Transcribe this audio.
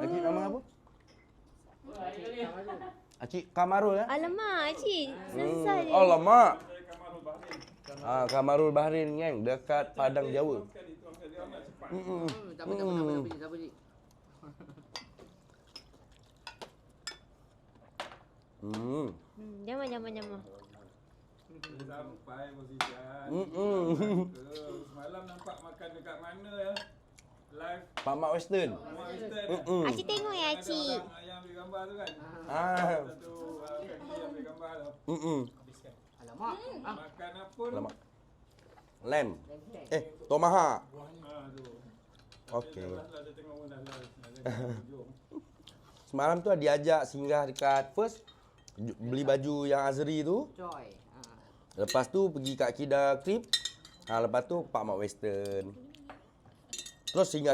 Acik nama apa? Acik Kamarul ya? Alamak, Cik. Susah je. Alamak. Kamarul Bahrin geng, dekat Padang Jawa. Siapa Cik? Jamah. Sampai posisian. Semalam nampak makan dekat mana ya? Live Pak Mak Western. Mak Western. Acik tengok ya, Cik. Yang ambil gambar tu kan? Satu family yang ambil gambar tu. Alamak. Makan apa tu? Alamak. Lamb. Tomahawk. Tu. Okey. Saya tengok pun dah live. Semalam tu diajak singgah dekat First beli baju yang Azri tu. Joy. Lepas tu pergi kat Kida Crib. Lepas tu Pak Mak Western. Terus singgah